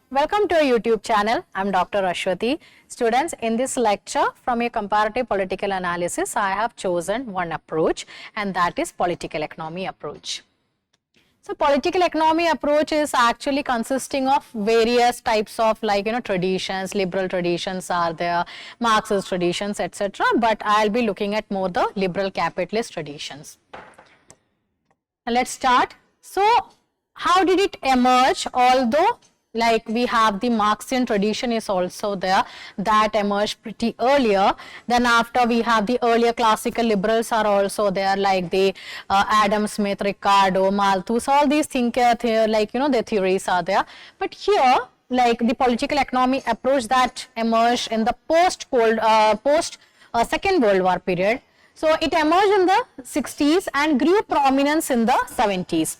Welcome to our YouTube channel. I'm Dr. Ashwati. Students, in this lecture from a comparative political analysis, I have chosen one approach, and that is political economy approach. So, political economy approach is actually consisting of various types of traditions. Liberal traditions are there, Marxist traditions, etc. But I'll be looking at more the liberal capitalist traditions. Let's start. So, how did it emerge? Although we have the Marxian tradition is also there, that emerged pretty earlier. Then after we have the earlier classical liberals are also there, like the Adam Smith, Ricardo, Malthus, all these thinkers, their theories are there. But here, the political economy approach that emerged in the post Second World War period. So it emerged in the 60s and grew prominence in the 70s.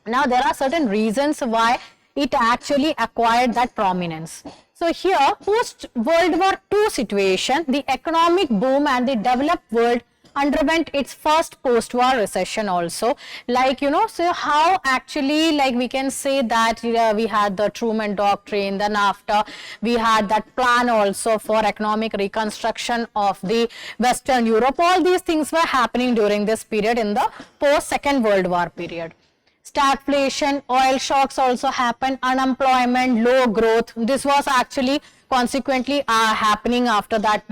Now there are certain reasons why it actually acquired that prominence. So here, post World War II situation, the economic boom and the developed world underwent its first post-war recession also. So how actually we can say that we had the Truman Doctrine, then after we had that plan also for economic reconstruction of the Western Europe. All these things were happening during this period in the post-Second World War period. Stagflation, oil shocks also happened, unemployment, low growth. This was actually consequently happening after that.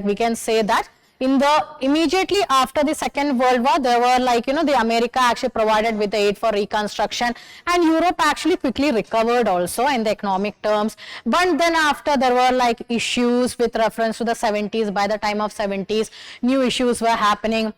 We can say that in the immediately after the Second World War, there were the America actually provided with the aid for reconstruction, and Europe actually quickly recovered also in the economic terms. But then after there were issues with reference to the 70s. By the time of 70s, new issues were happening.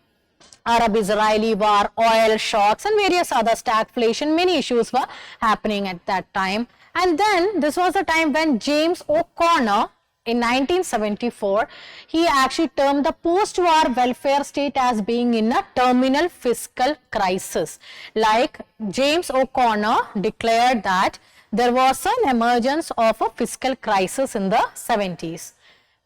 Arab-Israeli war, oil shocks and various other stagflation, many issues were happening at that time. And then this was the time when James O'Connor in 1974, he actually termed the post-war welfare state as being in a terminal fiscal crisis. James O'Connor declared that there was an emergence of a fiscal crisis in the 70s.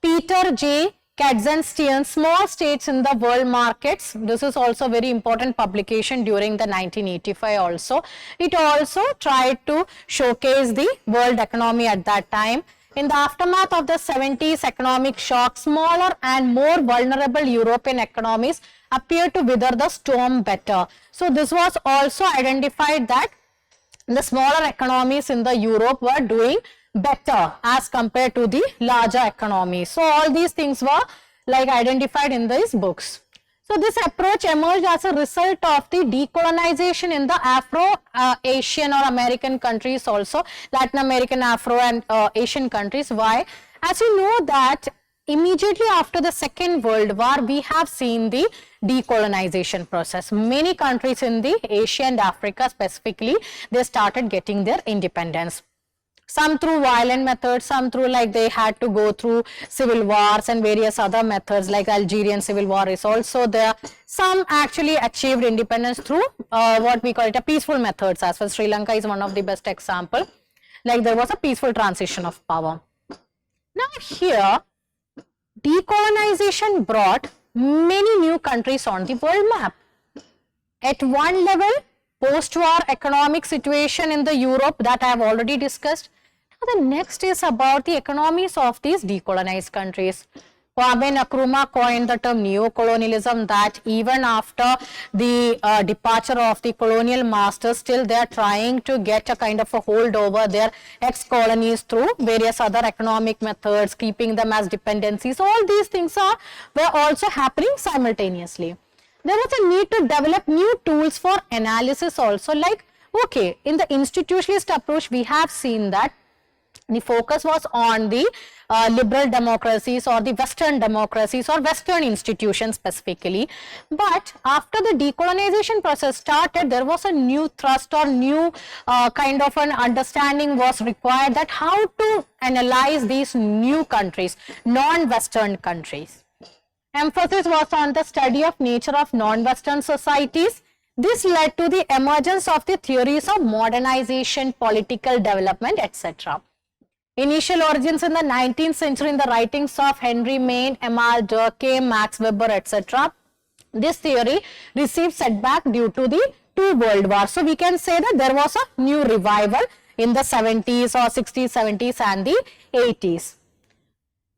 Peter J. Katzenstein, Small States in the World Markets. This is also a very important publication during the 1985 also. It also tried to showcase the world economy at that time. In the aftermath of the 70s economic shock, smaller and more vulnerable European economies appeared to weather the storm better. So this was also identified that the smaller economies in the Europe were doing better as compared to the larger economies. So all these things were identified in these books. So this approach emerged as a result of the decolonization in the Afro Asian or American countries also, Latin American, Afro and Asian countries. Why? As you know that immediately after the Second World War, we have seen the decolonization process. Many countries in the Asia and Africa specifically, they started getting their independence. Some through violent methods, some through they had to go through civil wars and various other methods, like Algerian civil war is also there. Some actually achieved independence through what we call it a peaceful methods as well. Sri Lanka is one of the best example. There was a peaceful transition of power. Now here, decolonization brought many new countries on the world map. At one level, post-war economic situation in the Europe that I have already discussed. Now the next is about the economies of these decolonized countries. Kwame Nkrumah coined the term neo-colonialism, that even after the departure of the colonial masters, still they are trying to get a kind of a hold over their ex-colonies through various other economic methods, keeping them as dependencies. All these things were also happening simultaneously. There was a need to develop new tools for analysis also, in the institutionalist approach, we have seen that the focus was on the liberal democracies or the Western democracies or Western institutions specifically. But after the decolonization process started, there was a new thrust or new kind of an understanding was required that how to analyze these new countries, non-Western countries. Emphasis was on the study of nature of non-Western societies. This led to the emergence of the theories of modernization, political development, etc. Initial origins in the 19th century in the writings of Henry Maine, Emile Durkheim, Max Weber, etc. This theory received setback due to the two world wars. So we can say that there was a new revival in the 70s or 60s, 70s and the 80s.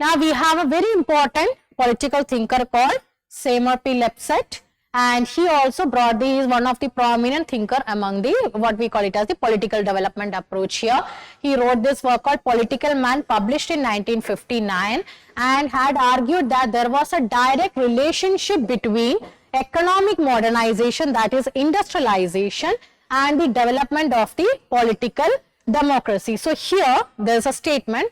Now we have a very important political thinker called Seymour Lipset, and he also brought he is one of the prominent thinker among the what we call it as the political development approach here. He wrote this work called Political Man, published in 1959, and had argued that there was a direct relationship between economic modernization, that is industrialization, and the development of the political democracy. So here there is a statement: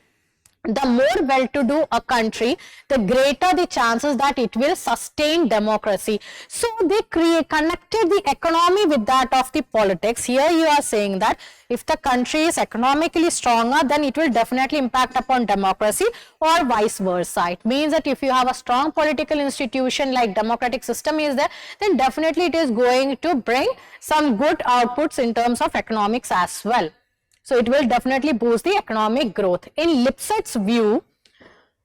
the more well-to-do a country, the greater the chances that it will sustain democracy. So they connected the economy with that of the politics. Here you are saying that if the country is economically stronger, then it will definitely impact upon democracy, or vice versa. It means that if you have a strong political institution like democratic system is there, then definitely it is going to bring some good outputs in terms of economics as well. So it will definitely boost the economic growth. In Lipset's view,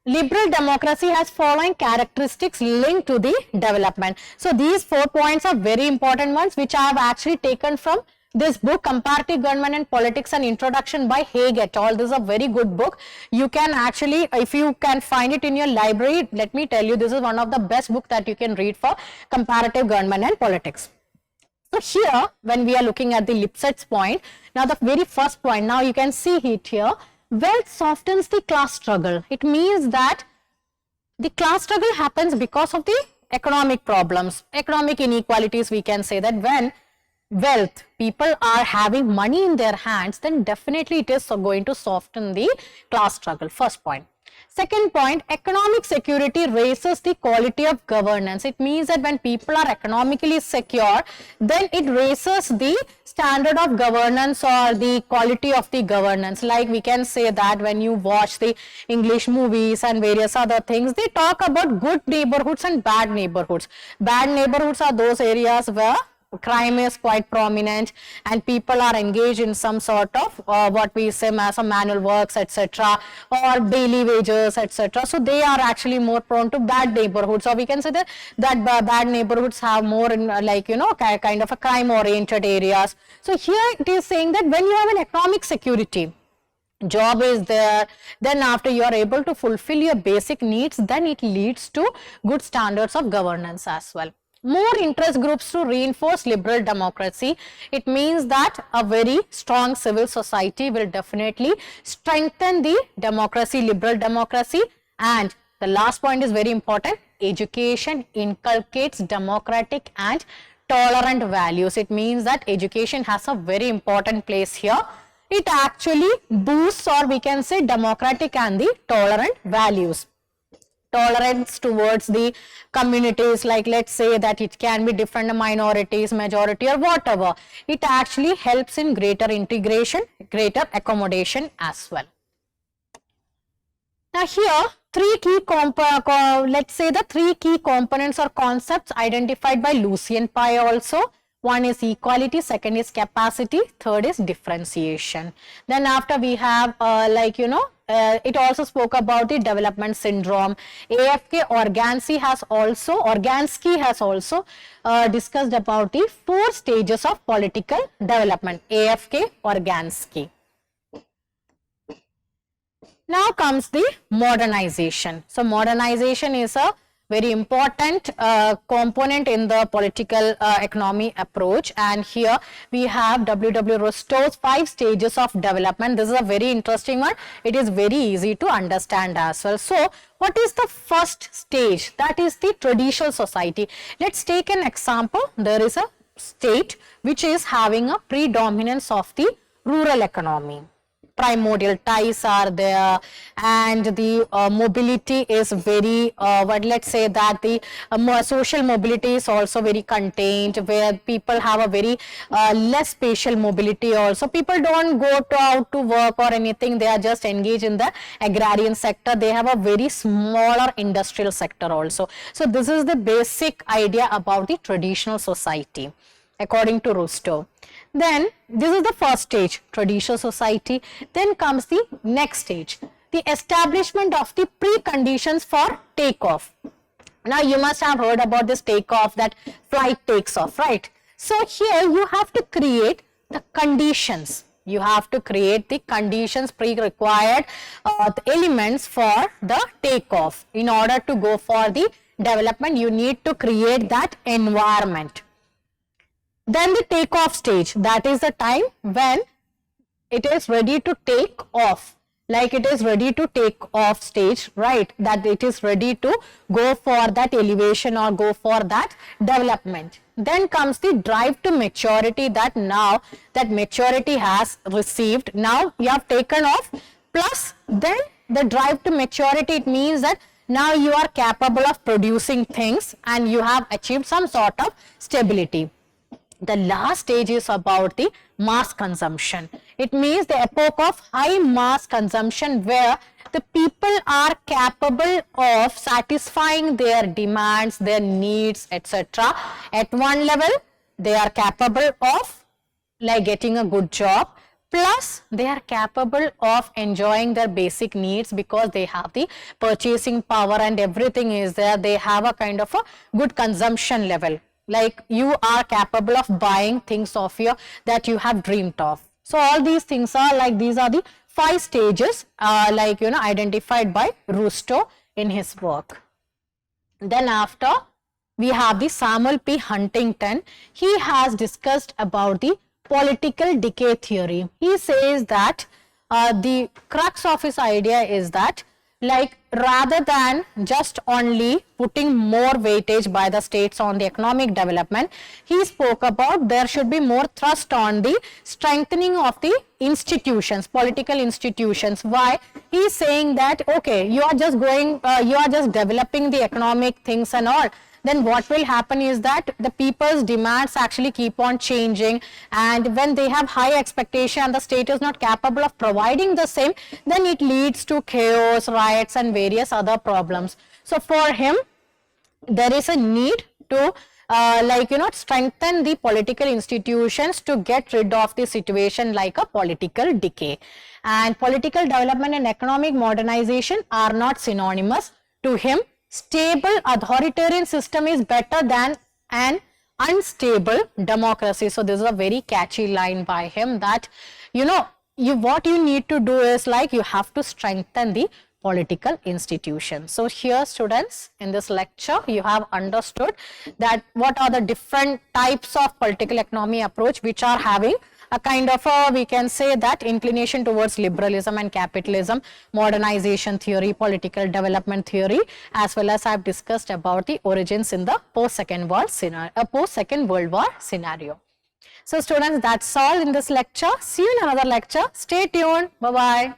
liberal democracy has following characteristics linked to the development. So these 4 points are very important ones, which I have actually taken from this book, Comparative Government and Politics, an Introduction by Haig et al. This is a very good book. You can actually, if you can find it in your library, let me tell you, this is one of the best books that you can read for comparative government and politics. So here, when we are looking at the Lipset's point, now the very first point, now you can see it here, wealth softens the class struggle. It means that the class struggle happens because of the economic problems, economic inequalities. We can say that when wealth, people are having money in their hands, then definitely it is going to soften the class struggle. First point. Second point, economic security raises the quality of governance. It means that when people are economically secure, then it raises the standard of governance or the quality of the governance. Like we can say that when you watch the English movies and various other things, they talk about good neighborhoods and bad neighborhoods. Bad neighborhoods are those areas where crime is quite prominent and people are engaged in some sort of what we say as a manual works, etc., or daily wages, etc. So they are actually more prone to bad neighborhoods, or we can say that bad neighborhoods have more in like, you know, kind of a crime oriented areas. So here it is saying that when you have an economic security, job is there, then after you are able to fulfill your basic needs, then it leads to good standards of governance as well. More interest groups to reinforce liberal democracy. It means that a very strong civil society will definitely strengthen the democracy, liberal democracy. And the last point is very important. Education inculcates democratic and tolerant values. It means that education has a very important place here. It actually boosts, or we can say, democratic and the tolerant values. Tolerance towards the communities, like let's say that it can be different minorities, majority, or whatever. It actually helps in greater integration, greater accommodation as well. Now here, three key components or concepts identified by Lucian Pye also. One is equality, second is capacity, third is differentiation. Then after we have it also spoke about the development syndrome. AFK Organsky has also discussed about the 4 stages of political development. AFK Organsky. Now comes the modernization. So modernization is a very important component in the political economy approach, and here we have W.W. Rostow's 5 stages of development. This is a very interesting one. It is very easy to understand as well. So what is the first stage? That is the traditional society. Let's take an example. There is a state which is having a predominance of the rural economy. Primordial ties are there, and the mobility is very let's say that the social mobility is also very contained, where people have a very less spatial mobility also. People don't go out to work or anything, they are just engaged in the agrarian sector. They have a very smaller industrial sector also. So this is the basic idea about the traditional society according to Rostow. Then this is the first stage, traditional society. Then comes the next stage, the establishment of the preconditions for takeoff. Now you must have heard about this takeoff, that flight takes off, right? So here you have to create the conditions You have to create the conditions, pre-required elements for the takeoff. In order to go for the development, you need to create that environment. Then the takeoff stage, that is the time when it is ready to take off, like it is ready to take off stage, right? That it is ready to go for that elevation or go for that development. Then comes the drive to maturity, that now that maturity has received, now you have taken off, plus then the drive to maturity, it means that now you are capable of producing things and you have achieved some sort of stability. The last stage is about the mass consumption. It means the epoch of high mass consumption, where the people are capable of satisfying their demands, their needs, etc. At one level, they are capable of like getting a good job, plus they are capable of enjoying their basic needs because they have the purchasing power and everything is there. They have a kind of a good consumption level. Like you are capable of buying things of your that you have dreamed of. So all these things are like, these are the 5 stages like identified by Rostow in his work. Then after, we have the Samuel P. Huntington. He has discussed about the political decay theory. He says that the crux of his idea is that, like, rather than just only putting more weightage by the states on the economic development, he spoke about there should be more thrust on the strengthening of the institutions, political institutions. Why? He is saying that, okay, you are just going, you are just developing the economic things and all. Then what will happen is that the people's demands actually keep on changing, and when they have high expectation and the state is not capable of providing the same, then it leads to chaos, riots and various other problems. So for him, there is a need to strengthen the political institutions to get rid of the situation like a political decay. And political development and economic modernization are not synonymous. To him, stable authoritarian system is better than an unstable democracy. So this is a very catchy line by him, that what you need to do is like you have to strengthen the political institutions. So here, students, in this lecture you have understood that what are the different types of political economy approach which are having a kind of a, we can say that, inclination towards liberalism and capitalism, modernization theory, political development theory, as well as I have discussed about the origins in the post-Second World War scenario. So students, that's all in this lecture. See you in another lecture. Stay tuned. Bye-bye.